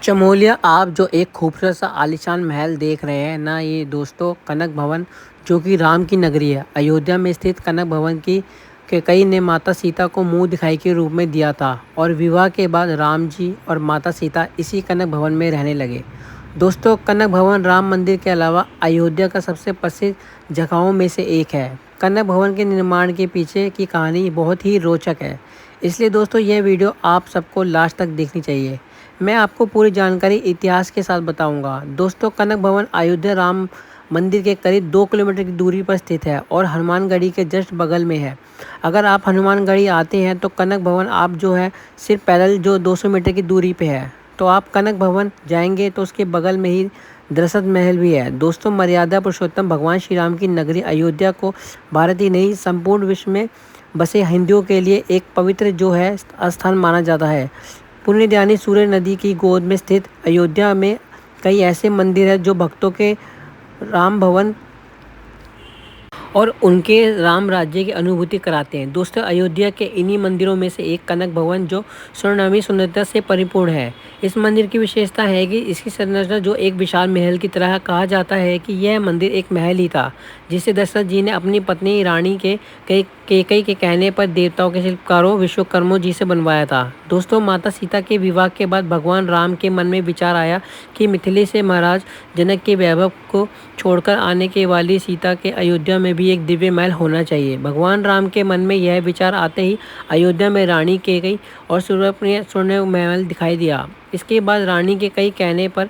चमोलिया आप जो एक खूबसूरत सा आलीशान महल देख रहे हैं ना, ये दोस्तों कनक भवन जो कि राम की नगरी है। अयोध्या में स्थित कनक भवन की के कई ने माता सीता को मुंह दिखाई के रूप में दिया था और विवाह के बाद राम जी और माता सीता इसी कनक भवन में रहने लगे। दोस्तों कनक भवन राम मंदिर के अलावा अयोध्या का सबसे प्रसिद्ध जगहों में से एक है। कनक भवन के निर्माण के पीछे की कहानी बहुत ही रोचक है, इसलिए दोस्तों यह वीडियो आप सबको लास्ट तक देखनी चाहिए। मैं आपको पूरी जानकारी इतिहास के साथ बताऊंगा। दोस्तों कनक भवन अयोध्या राम मंदिर के करीब 2 किलोमीटर की दूरी पर स्थित है और हनुमानगढ़ी के जस्ट बगल में है। अगर आप हनुमानगढ़ी आते हैं तो कनक भवन आप जो है सिर्फ पैदल जो 200 मीटर की दूरी पे है। तो आप कनक भवन जाएंगे तो उसके बगल में ही दशरथ महल भी है। दोस्तों मर्यादा पुरुषोत्तम भगवान श्री राम की नगरी अयोध्या को भारत ही नहीं संपूर्ण विश्व में बसे हिंदुओं के लिए एक पवित्र जो है स्थान माना जाता है। पुण्यदायिनी सूर्य नदी की गोद में स्थित अयोध्या में कई ऐसे मंदिर हैं जो भक्तों के राम भवन और उनके राम राज्य की अनुभूति कराते हैं। दोस्तों अयोध्या के इन्हीं मंदिरों में से एक कनक भवन जो स्वर्णिम सुंदरता से परिपूर्ण है। इस मंदिर की विशेषता है कि इसकी संरचना जो एक विशाल महल की तरह कहा जाता है कि यह मंदिर एक महल ही था जिसे दशरथ जी ने अपनी पत्नी रानी के कैकेयी के कहने पर देवताओं के शिल्पकारों विश्वकर्मा जी से बनवाया था। दोस्तों माता सीता के विवाह के बाद भगवान राम के मन में विचार आया कि मिथिले से महाराज जनक के वैभव को छोड़कर आने के वाली सीता के अयोध्या में भी एक दिव्य महल होना चाहिए। भगवान राम के मन में यह विचार आते ही अयोध्या में रानी कैकेयी और स्वर्ण महल दिखाई दिया। इसके बाद रानी के कई कहने पर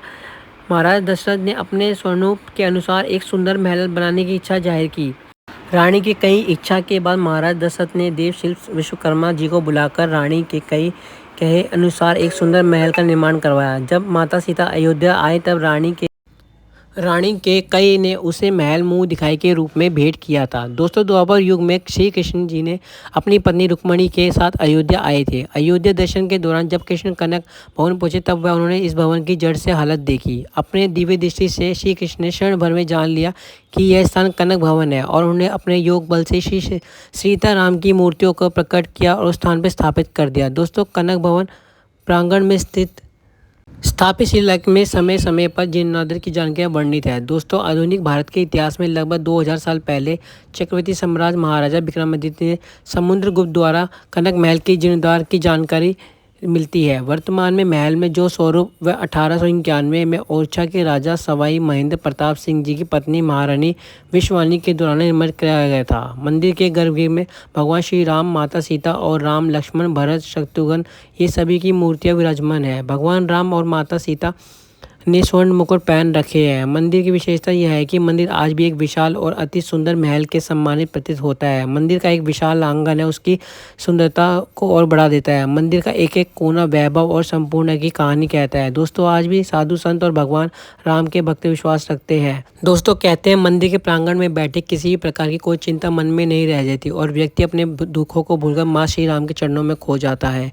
महाराज दशरथ ने अपने स्वरूप के अनुसार एक सुंदर महल बनाने की इच्छा जाहिर की। रानी की कई इच्छा के बाद महाराज दशरथ ने देव शिल्प विश्वकर्मा जी को बुलाकर रानी के कई कहे अनुसार एक सुंदर महल का निर्माण करवाया। जब माता सीता अयोध्या आए तब रानी के कई ने उसे महल मुंह दिखाई के रूप में भेंट किया था। दोस्तों द्वापर युग में श्री कृष्ण जी ने अपनी पत्नी रुक्मणी के साथ अयोध्या आए थे। अयोध्या दर्शन के दौरान जब कृष्ण कनक भवन पहुंचे तब वह उन्होंने इस भवन की जड़ से हालत देखी। अपने दिव्य दृष्टि से श्री कृष्ण ने क्षण भर में जान लिया कि यह स्थान कनक भवन है और उन्होंने अपने योग बल से श्री सीता राम की मूर्तियों को प्रकट किया और उस स्थान पर स्थापित कर दिया। दोस्तों कनक भवन प्रांगण में स्थापित शिलालेख में समय समय पर जीर्णोद्धार की जानकारियां वर्णित है। दोस्तों आधुनिक भारत के इतिहास में लगभग 2000 साल पहले चक्रवर्ती सम्राट महाराजा विक्रमादित्य ने समुद्रगुप्त द्वारा कनक महल की जीर्णोद्धार की जानकारी मिलती है। वर्तमान में महल में जो स्वरूप वह 1891 में ओरछा के राजा सवाई महेंद्र प्रताप सिंह जी की पत्नी महारानी विश्ववाणी के दौरान निर्मित किया गया था। मंदिर के गर्भगृह में भगवान श्री राम, माता सीता और राम लक्ष्मण भरत शत्रुघ्न ये सभी की मूर्तियां विराजमान है। भगवान राम और माता सीता ने स्वर्ण मुकुट पहन रखे हैं। मंदिर की विशेषता यह है कि मंदिर आज भी एक विशाल और अति सुंदर महल के सम्मानित प्रतीत होता है। मंदिर का एक विशाल आंगन है उसकी सुंदरता को और बढ़ा देता है। मंदिर का एक एक कोना वैभव और संपूर्ण की कहानी कहता है। दोस्तों आज भी साधु संत और भगवान राम के भक्त विश्वास रखते हैं। दोस्तों कहते हैं मंदिर के प्रांगण में बैठे किसी भी प्रकार की कोई चिंता मन में नहीं रह जाती और व्यक्ति अपने दुखों को भूलकर माँ श्री राम के चरणों में खो जाता है।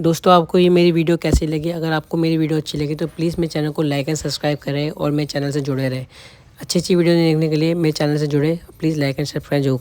दोस्तों आपको ये मेरी वीडियो कैसी लगी? अगर आपको मेरी वीडियो अच्छी लगी तो प्लीज़ मेरे चैनल को लाइक एंड सब्सक्राइब करें और मेरे चैनल से जुड़े रहें। अच्छी अच्छी वीडियो देखने के लिए मेरे चैनल से जुड़े, प्लीज़ लाइक एंड सब्सक्राइब जरूर।